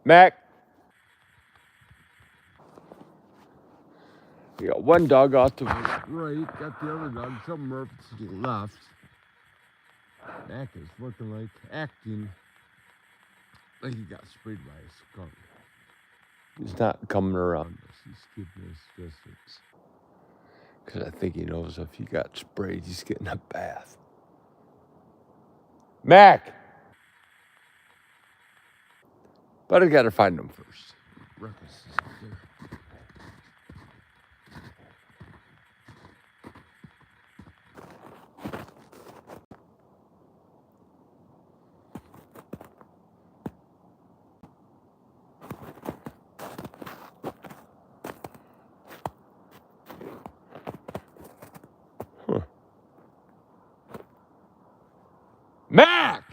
Mac. You got one dog off to the right, got the other dog somewhere to the left. Mac is looking like, acting like he got sprayed by a skunk. He's not coming around us, he's keeping his distance. Because I think he knows if he got sprayed, he's getting a bath. Mac! But I gotta find him first. Ruckus is up there. Mac!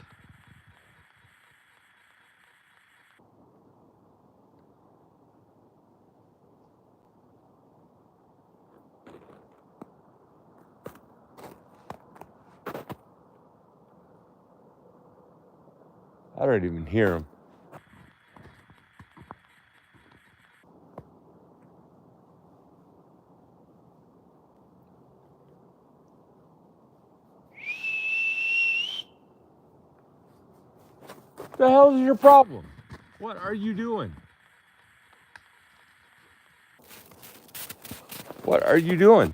I don't even hear him. What the hell is your problem? What are you doing? What are you doing?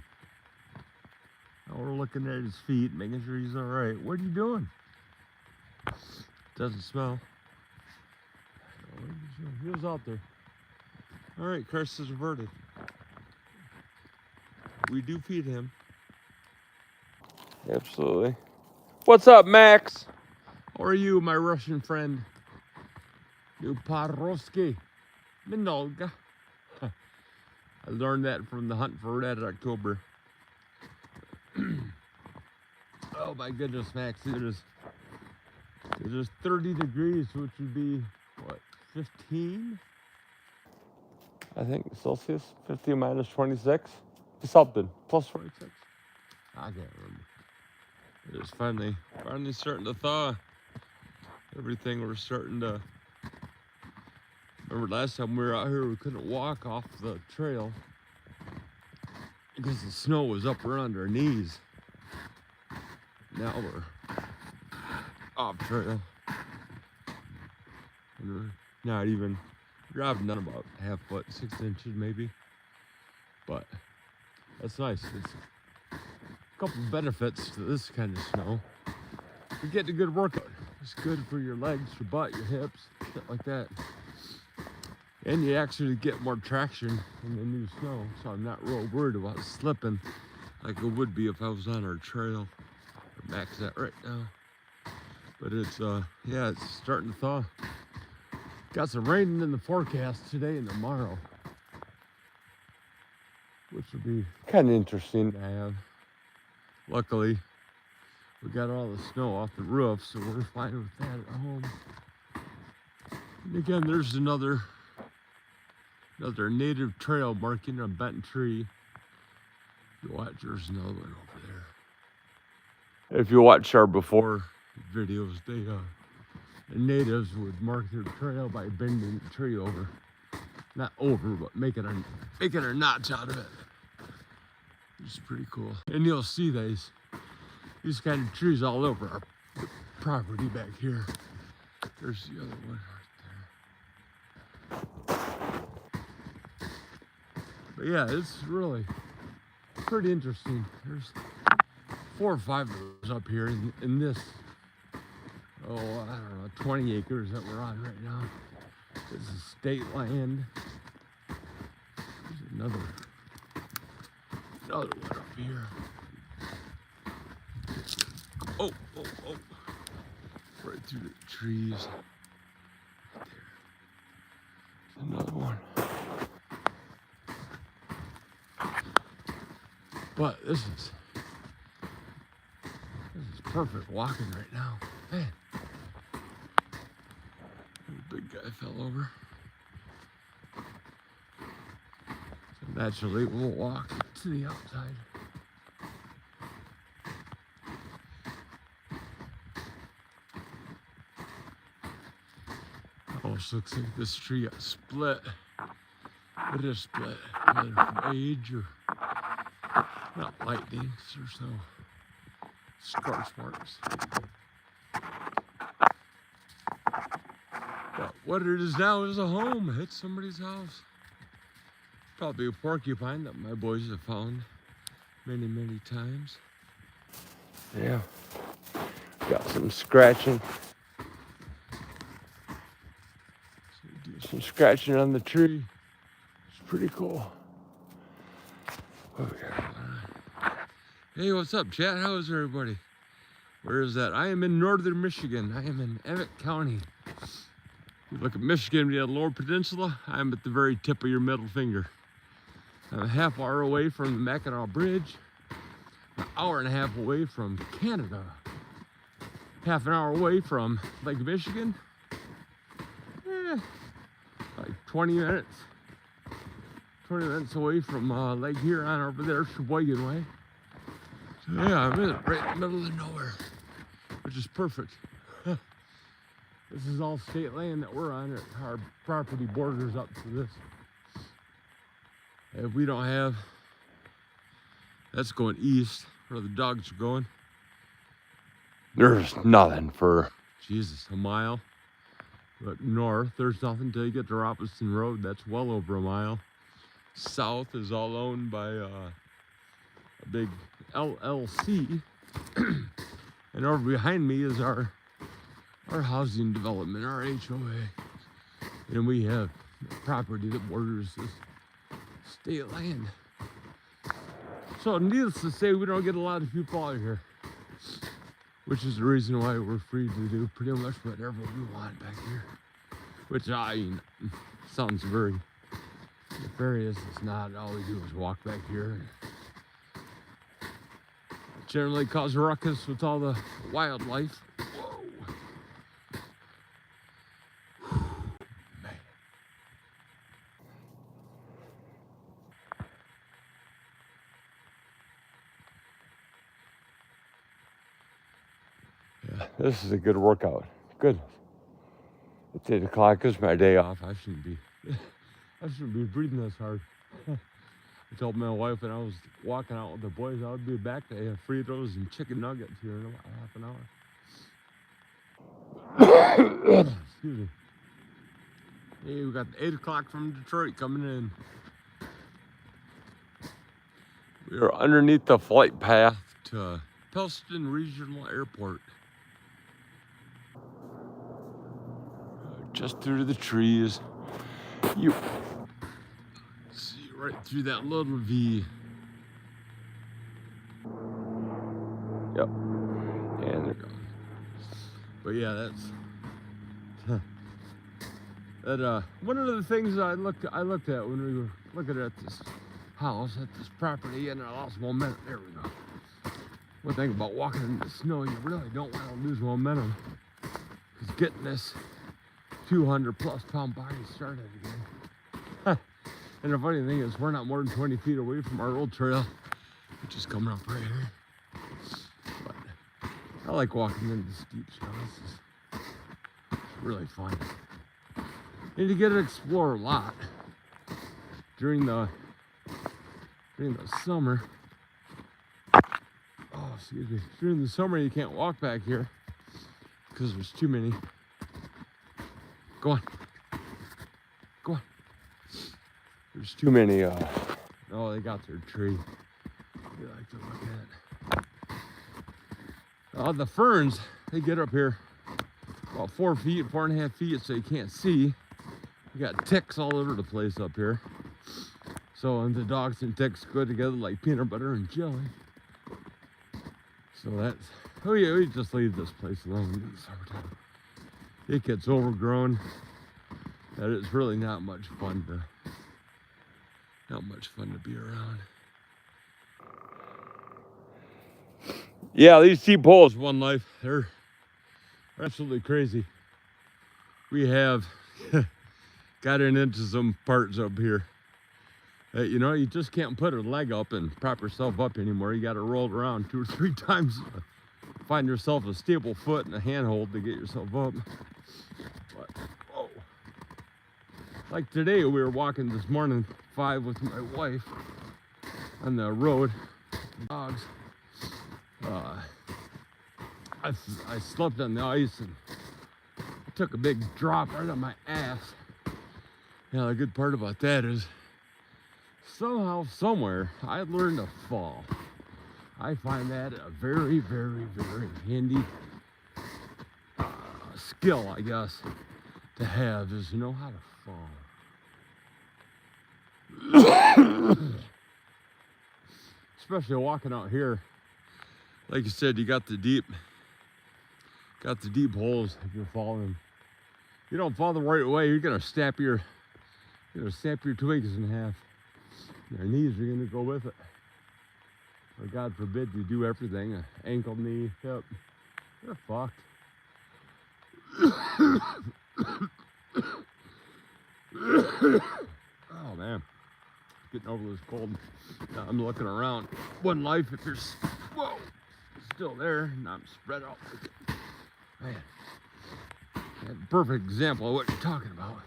Now we're looking at his feet, making sure he's all right. What are you doing? Doesn't smell. He was out there. All right, curse is averted. We do feed him. Absolutely. What's up, Max? How are you, my Russian friend? You Parosky. Minolga. I learned that from the Hunt for Red October. Oh my goodness, Max, it is 30 degrees, which would be, what, 15? I think Celsius, 50 minus 26, something, plus 26. I can't remember. It is finally starting to thaw. Everything was starting to, remember last time we were out here, we couldn't walk off the trail because the snow was up around our knees. Now we're off trail. And we're not even driving down about half foot, 6 inches maybe. But that's nice. It's a couple benefits to this kind of snow. You're getting a good workout. It's good for your legs, your butt, your hips, shit like that. And you actually get more traction in the new snow, so I'm not real worried about slipping like it would be if I was on our trail. Max that right now. But it's yeah, it's starting to thaw. Got some rain in the forecast today and tomorrow, which will be kind of interesting to have. Luckily, we got all the snow off the roof, so we're fine with that at home. And again, there's another native trail marking a bent tree. You watch, there's another one over there. If you watch our before videos, the natives would mark their trail by bending the tree over. Not over, but making a notch out of it. It's pretty cool. And you'll see these kind of trees all over our property back here. There's the other one right there. But yeah, it's really pretty interesting. There's 4 or 5 of those up here in this, I don't know, 20 acres that we're on right now. This is state land. There's another one up here. Oh. Right through the trees. Right there. There's another one. But this is perfect walking right now. Man. The big guy fell over. So naturally we'll walk to the outside. I'll just looks like this tree got split. It is split, either from age or not lightning, there's no scorch marks. But what it is now is a home. It's somebody's house. Probably a porcupine that my boys have found many, many times. Yeah, got some scratching. So do some scratching on the tree. It's pretty cool. Oh, yeah. Hey, what's up, chat? How is everybody? Where is that? I am in northern Michigan. I am in Emmett County. You look at Michigan, we have the Lower Peninsula. I'm at the very tip of your middle finger. I'm a half hour away from the Mackinac Bridge, an hour and a half away from Canada, half an hour away from Lake Michigan, like 20 minutes away from Lake Huron over there, Sheboygan way. So yeah, I'm in it right in the middle of nowhere, which is perfect. This is all state land that we're on. Our property borders up to this. If we don't have, that's going east, where the dogs are going. There's nothing for, Jesus, a mile. But north, there's nothing till you get to Robinson Road. That's well over a mile. South is all owned by a big LLC. And over behind me is our housing development, our HOA. And we have property that borders this state land. So needless to say, we don't get a lot of people out here, which is the reason why we're free to do pretty much whatever we want back here. Which sounds very nefarious. It's not. All we do is walk back here and generally cause a ruckus with all the wildlife. This is a good workout. Good. It's 8 o'clock. It's my day off. I shouldn't be breathing this hard. I told my wife when I was walking out with the boys, I would be back to have Fritos and chicken nuggets here in about half an hour. Excuse me. Hey, we got 8 o'clock from Detroit coming in. We are underneath the flight path to Pellston Regional Airport. Just through the trees. You see right through that little V. Yep. And they're gone. But yeah, that's one of the things I looked at when we were looking at this house, at this property, and I lost momentum. There we go. One thing about walking in the snow, you really don't want to lose momentum. Because getting this 200+ pound body started again. And the funny thing is, we're not more than 20 feet away from our old trail, which is coming up right here. But I like walking into steep snow. It's really fun. And you get to explore a lot during the summer. Oh, excuse me. During the summer, you can't walk back here because there's too many. Go on. Go on. There's too many, oh, they got their tree. They like to look at. The ferns, they get up here about 4 feet, 4.5 feet, so you can't see. You got ticks all over the place up here. So, and the dogs and ticks go together like peanut butter and jelly. So that's, oh yeah, we just leave this place alone in the summertime. It gets overgrown. That is really not much fun to be around. Yeah, these sheep poles, one life, they're absolutely crazy. We have gotten into some parts up here. You know, you just can't put a leg up and prop yourself up anymore. You got to roll it around 2 or 3 times to find yourself a stable foot and a handhold to get yourself up. But, whoa. Like today, we were walking this morning, 5 with my wife on the road, dogs. I slept on the ice and took a big drop right on my ass. Yeah, the good part about that is somehow, somewhere, I learned to fall. I find that a very, very, very handy skill, I guess, to have, is to know how to fall. Especially walking out here. Like you said, you got the deep holes if you're falling. You don't fall the right way, you're gonna snap your twigs in half. Your knees are gonna go with it. Or God forbid you do everything, an ankle, knee, hip, you're fucked. Oh man, getting over this cold. Now I'm looking around. One life if you're still there, and I'm spread out. Man, perfect example of what you're talking about.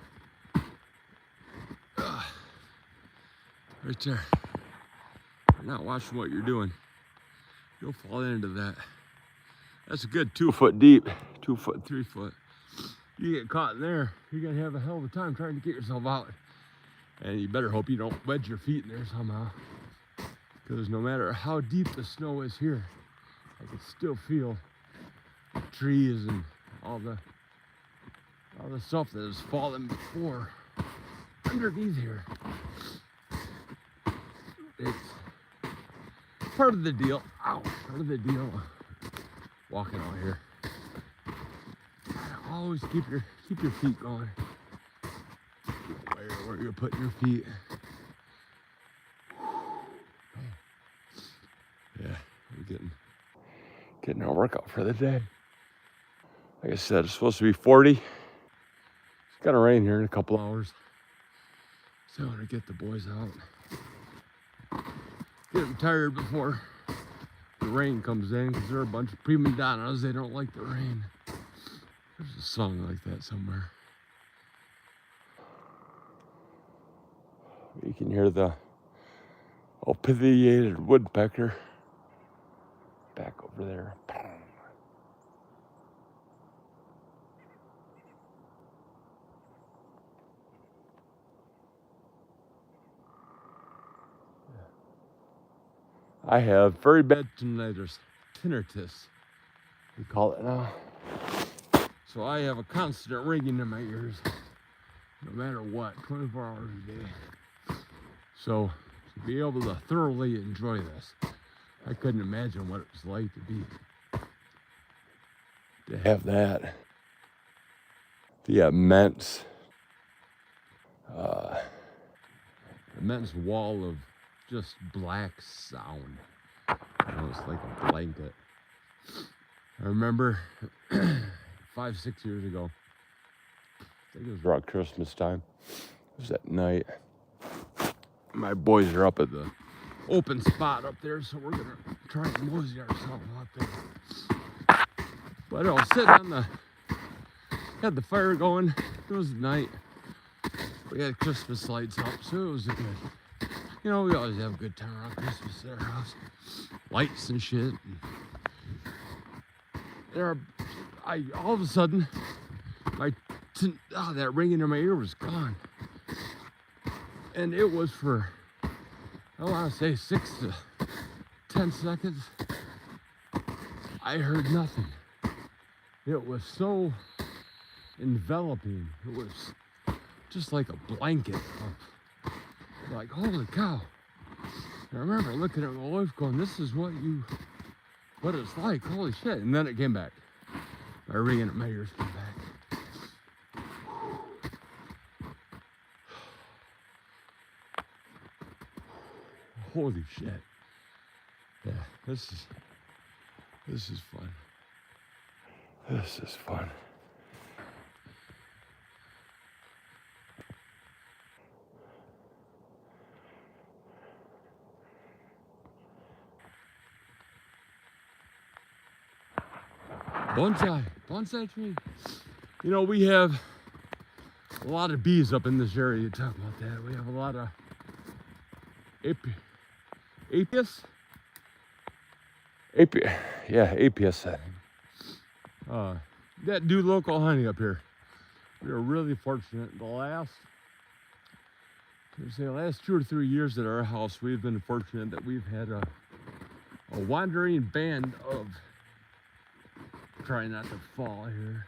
Right there. You're not watching what you're doing. You'll fall into that. That's a good 2 foot deep, 2 foot, 3 foot. You get caught in there, you're gonna have a hell of a time trying to get yourself out. And you better hope you don't wedge your feet in there somehow. Because no matter how deep the snow is here, I can still feel the trees and all the stuff that has fallen before underneath here. It's part of the deal. Ow, part of the deal. Walking out here. Always keep your feet going. Where you're putting your feet. Yeah, we're getting our workout for the day. Like I said, it's supposed to be 40. It's gonna rain here in a couple hours. So I want to get the boys out. Get them tired before the rain comes in, because they're a bunch of prima donnas. They don't like the rain. There's a song like that somewhere. You can hear the opinionated woodpecker back over there. I have very bad tinnitus, we call it now. So I have a constant ringing in my ears, no matter what, 24 hours a day. So to be able to thoroughly enjoy this, I couldn't imagine what it was like to have that. The immense wall of just black sound. It's like a blanket. I remember 5-6 years ago, I think it was around Christmas time. It was at night. My boys are up at the open spot up there, so we're gonna try and mosey ourselves out there. But I was sitting had the fire going. It was night. We had Christmas lights up, so it was a good. You know, we always have a good time around Christmas at our house. Lights and shit. All of a sudden, that ringing in my ear was gone. And it was for, I want to say 6 to 10 seconds. I heard nothing. It was so enveloping. It was just like a blanket of, like, holy cow. And I remember looking at my wife going, this is what it's like, holy shit. And then it came back. My ringing in my ears came back. Holy shit. Yeah, this is fun. This is fun. Bonsai tree. You know, we have a lot of bees up in this area. You talk about that. We have a lot of Apis? Yeah, Apis. That do local honey up here. We are really fortunate. The last 2 or 3 years at our house, we've been fortunate that we've had a wandering band of, try not to fall here.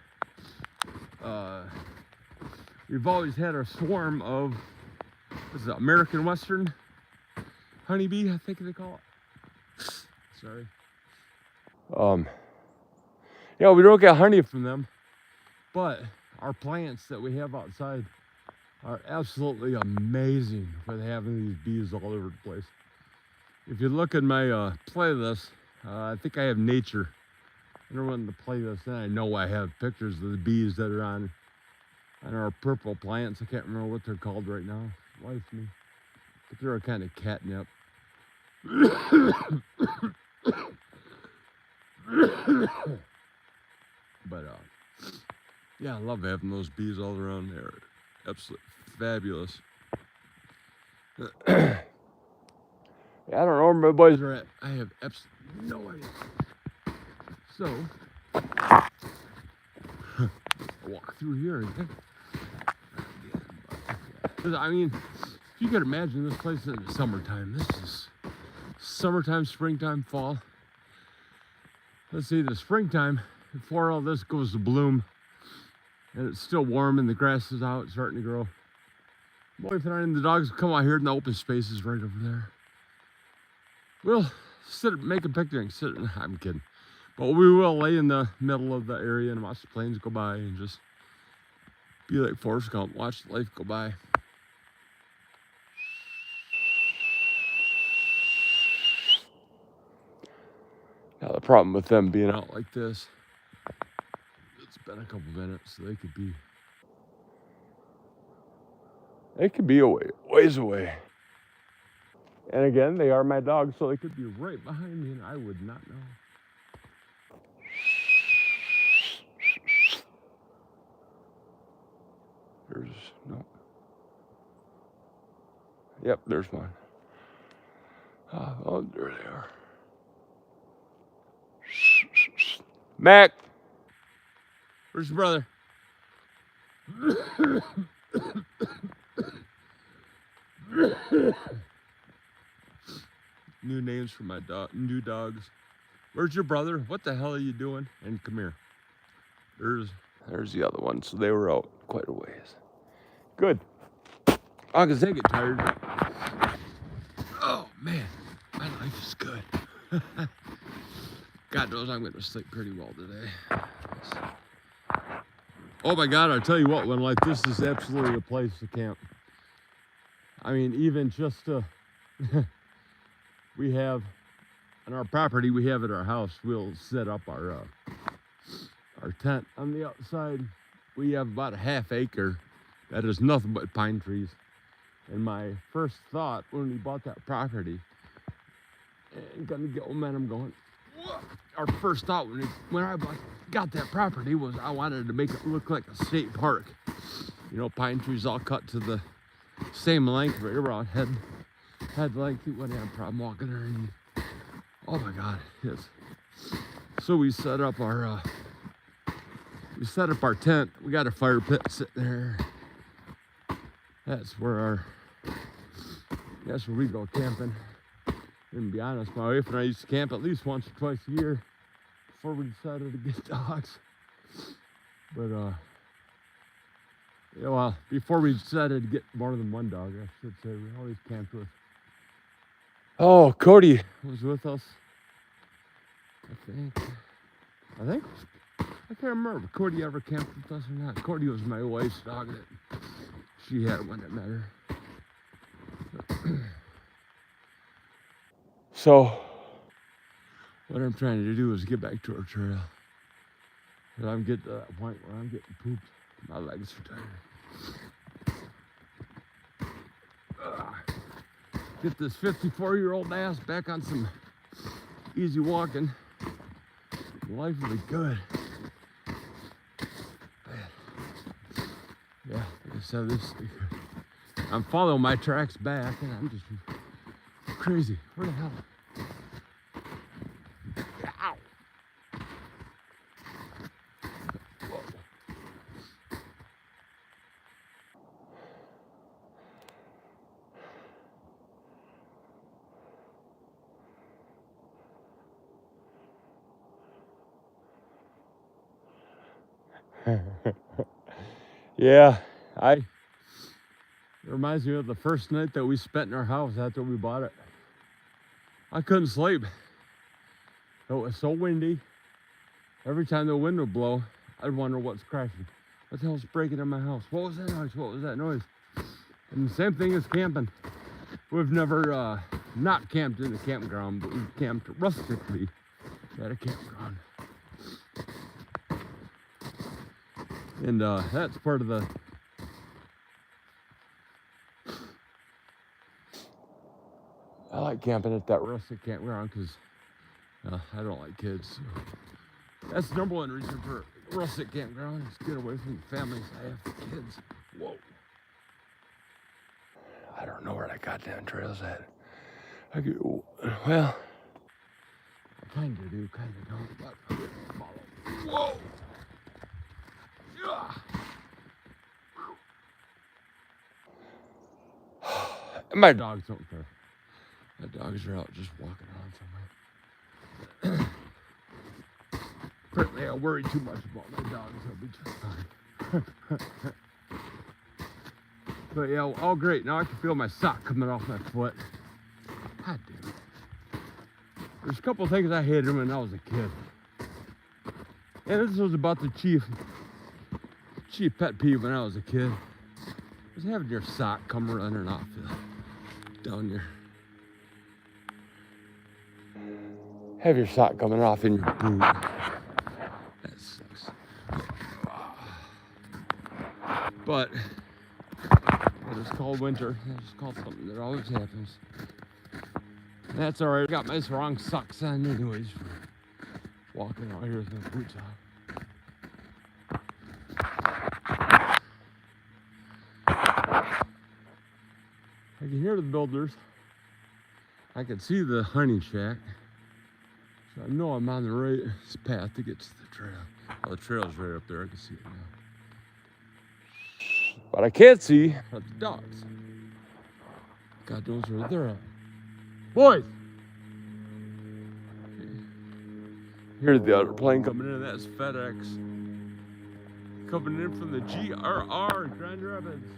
We've always had a swarm of, what's it, American Western honeybee, I think they call it. Sorry. Yeah, we don't get honey from them, but our plants that we have outside are absolutely amazing for having these bees all over the place. If you look at my playlist, I think I have nature. I don't run the playlist, and I know I have pictures of the bees that are on our purple plants. I can't remember what they're called right now. Life me. But they're a kind of catnip. But yeah, I love having those bees all around there. Absolutely fabulous. Yeah, I don't know where my boys are at. I have absolutely no idea. So, walk through here again. I mean, you can imagine this place in the summertime. This is summertime, springtime, fall. Let's see, the springtime, before all this goes to bloom, and it's still warm and the grass is out, starting to grow. My wife and I and the dogs come out here in the open spaces right over there. We'll make a picnic, I'm kidding. But we will lay in the middle of the area and watch the planes go by and just be like Forrest Gump, watch life go by. Now the problem with them being out like this, it's been a couple minutes, so they could be a ways away. And again, they are my dogs, so they could be right behind me and I would not know. Yep, there's one. Oh, there they are. Mac! Where's your brother? New names for my new dogs. Where's your brother? What the hell are you doing? And come here. There's the other one. So they were out quite a ways. Good. Oh, because they get tired. Oh, man. My life is good. God knows I'm going to sleep pretty well today. Oh, my God. I'll tell you what. When like this is absolutely a place to camp. I mean, even just we have, on our property, we have at our house, we'll set up our tent on the outside. We have about a half acre that is nothing but pine trees. And my first thought when we bought that property, and gonna get momentum going, our first thought when I got that property was I wanted to make it look like a state park. You know, pine trees all cut to the same length, right around head length. You wouldn't have a problem walking underneath. Oh my God, yes. So we set up our tent. We got a fire pit sitting there. That's where we go camping. And to be honest, my wife and I used to camp at least once or twice a year before we decided to get dogs. But yeah, well, before we decided to get more than one dog, I should say, we always camped with. Oh, Cody was with us. I think. I can't remember if Cody ever camped with us or not. Cody was my wife's dog that she had when I met her. So, what I'm trying to do is get back to our trail. And I'm getting to that point where I'm getting pooped. My legs are tired. Get this 54-year-old ass back on some easy walking. Life will be good. Yeah, I said this. I'm following my tracks back, and I'm just crazy. Where the hell? Ow! Whoa. Yeah, it reminds me of the first night that we spent in our house after we bought it. I couldn't sleep. It was so windy. Every time the wind would blow, I'd wonder what's crashing. What the hell's breaking in my house? What was that noise? What was that noise? And the same thing as camping. We've never not camped in a campground, but we've camped rustically at a campground. And that's part of the I like camping at that rustic campground because I don't like kids. So that's the number one reason for rustic campground is get away from the families I have for kids. Whoa. I don't know where that goddamn trail's at. Well, I kind of do, kind of don't, but I'm gonna follow. Whoa! Yeah. And my dogs don't care. My dogs are out just walking around somewhere. Apparently I worry too much about my dogs. I'll be just fine. But yeah, all great. Now I can feel my sock coming off my foot. God damn it. There's a couple of things I hated when I was a kid. And this was about the chief pet peeve when I was a kid. Was having your sock come running off down your. Have your sock coming off in your boot. That sucks. But it's called winter. It's called something that always happens. And that's all right. I got my wrong socks on anyways for walking out here with my boots on. I can hear the builders. I can see the hunting shack. So I know I'm on the right path to get to the trail. Oh, the trail's right up there. I can see it now. But I can't see are the dogs. God knows where they're at. Boys! Here's the other plane coming in. That's FedEx. Coming in from the GRR, Grand Rapids.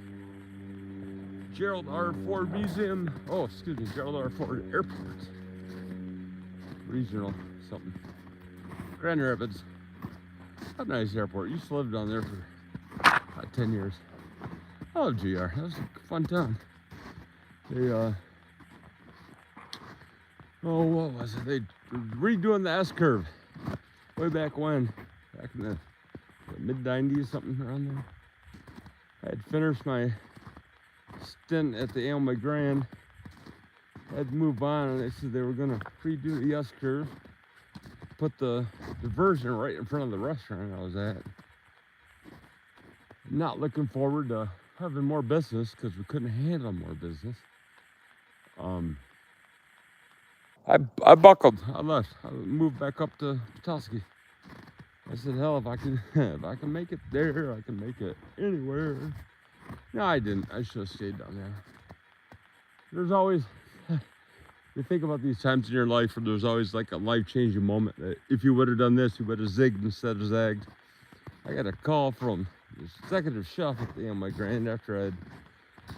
Gerald R. Ford Museum. Oh, excuse me, Gerald R. Ford Airport. Regional something. Grand Rapids. A nice airport. Used to live down there for about 10 years. I love GR. That was a fun town. They, oh, what was it? They were redoing the S-curve way back when. Back in the mid-90s, something around there. I had finished my stint at the Aylmer Grand. I had to move on, and they said they were going to redo the S-curve. Put the diversion right in front of the restaurant I was at. Not looking forward to having more business because we couldn't handle more business. I buckled. I left. I moved back up to Petoskey. I said, hell, if I can make it there, I can make it anywhere. No, I didn't. I should have stayed down there. There's always, you think about these times in your life where there's always like a life-changing moment that if you would have done this, you would have zigged instead of zagged. I got a call from the executive chef at the Aylmer Grand after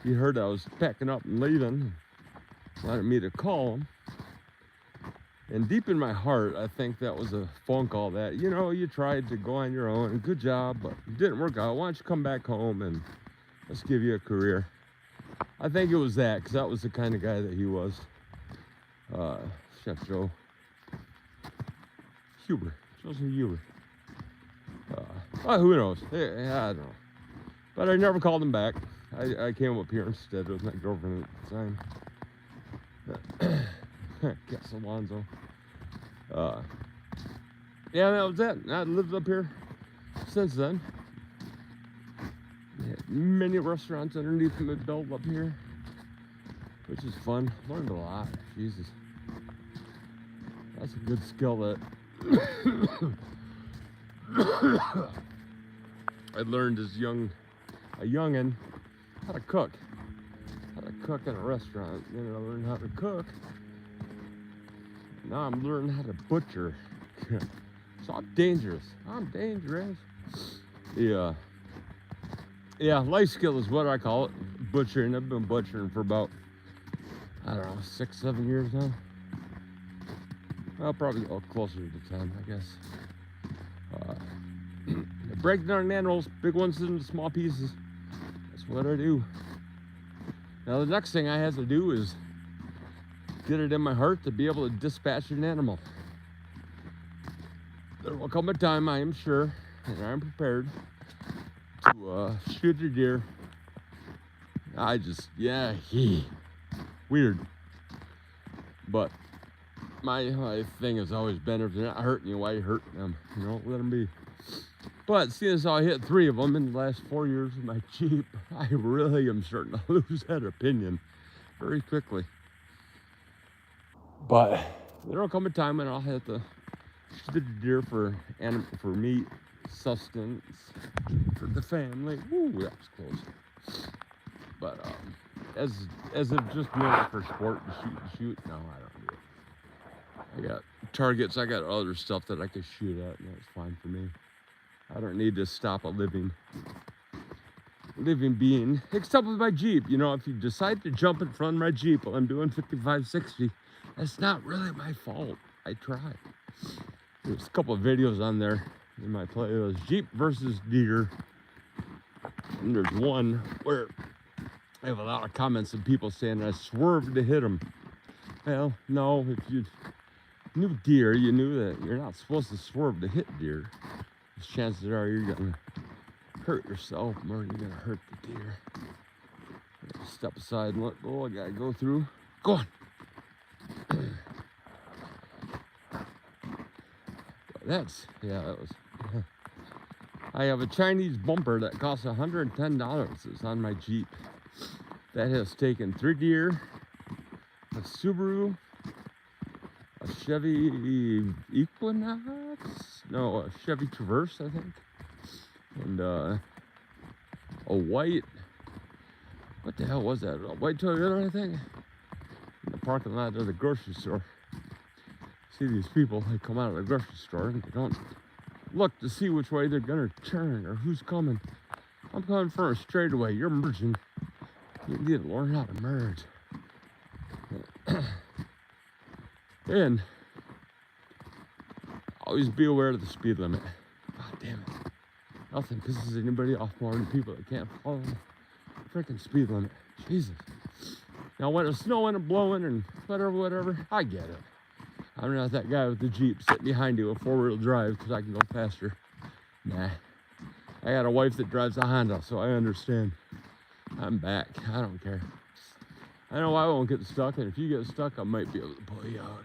he heard I was packing up and leaving. Wanted me to call him. And deep in my heart, I think that was a phone call that, you know, you tried to go on your own, and good job, but it didn't work out. Why don't you come back home and let's give you a career? I think it was that, because that was the kind of guy that he was. Chef Joe Huber. Joseph Huber. Well, who knows? I don't know. But I never called him back. I came up here instead with my girlfriend at the time. Guess Alonzo. Yeah, that was it. I lived up here since then. mini restaurants underneath me built up here, which is fun. Learned a lot. Jesus, that's a good skill that I learned as a youngin' how to cook in a restaurant. Then I learned how to cook. Now I'm learning how to butcher. So I'm dangerous. Yeah, life skill is what I call it. Butchering. I've been butchering for about, I don't know, 6-7 years now. Well, probably closer to 10, I guess. Break down animals, big ones into small pieces. That's what I do. Now the next thing I have to do is get it in my heart to be able to dispatch an animal. There will come a time, I am sure, and I'm prepared to shoot a deer. Weird. But my thing has always been, if they're not hurting you, why are you hurting them? You know, let them be. But seeing as how I hit 3 of them in the last 4 years with my Jeep, I really am starting to lose that opinion very quickly. But there will come a time when I'll have to shoot a deer for meat, sustenance, for the family. Ooh, that was close. But as of just doing it for sport, to shoot, no, I don't do it. I got targets, I got other stuff that I can shoot at, and that's fine for me. I don't need to stop a living being, except with my Jeep. You know, if you decide to jump in front of my Jeep while I'm doing 55, 60, that's not really my fault. I tried. There's a couple of videos on there in my playlist, Jeep versus deer. And there's one where I have a lot of comments of people saying I swerved to hit them. Well, no, if you knew deer, you knew that you're not supposed to swerve to hit deer. Chances are you're gonna hurt yourself more than you're gonna hurt the deer. Step aside and let the little guy go through. Go on. That was. I have a Chinese bumper that costs $110. It's on my Jeep. That has taken 3 deer, a Subaru, a Chevy Equinox, no, a Chevy Traverse, I think, and a white, what the hell was that? A white Toyota, I think, in the parking lot of the grocery store. See these people, they come out of the grocery store and they don't look to see which way they're gonna turn or who's coming. I'm coming for a straightaway. You're merging. You need to learn how to merge. And always be aware of the speed limit. God damn it. Nothing pisses anybody off more than people that can't follow the freaking speed limit. Jesus. Now when it's snowing and blowing and whatever, I get it. I'm not that guy with the Jeep sitting behind you with 4-wheel drive because I can go faster. Nah. I got a wife that drives a Honda, so I understand. I'm back. I don't care. I know I won't get stuck, and if you get stuck, I might be able to pull you out.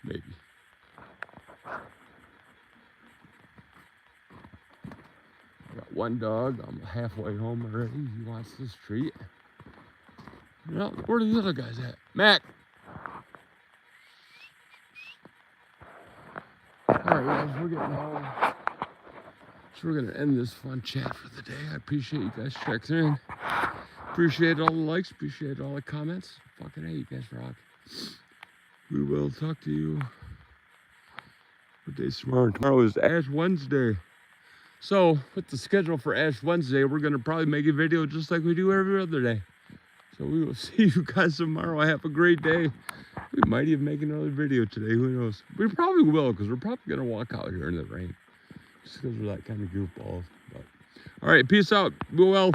Maybe. I got one dog. I'm halfway home already. He wants this treat. No, where are the other guys at? Mac! Alright guys, we're getting home. So we're gonna end this fun chat for the day. I appreciate you guys checking in. Appreciate all the likes, appreciate all the comments. Fucking hey, you guys rock. We will talk to you. What day's tomorrow? Tomorrow is Ash Wednesday. So with the schedule for Ash Wednesday, we're gonna probably make a video just like we do every other day. So we will see you guys tomorrow. Have a great day. We might even make another video today, who knows? We probably will, because we're probably gonna walk out here in the rain. Just because we're that kind of goofballs. But all right, peace out. Be well.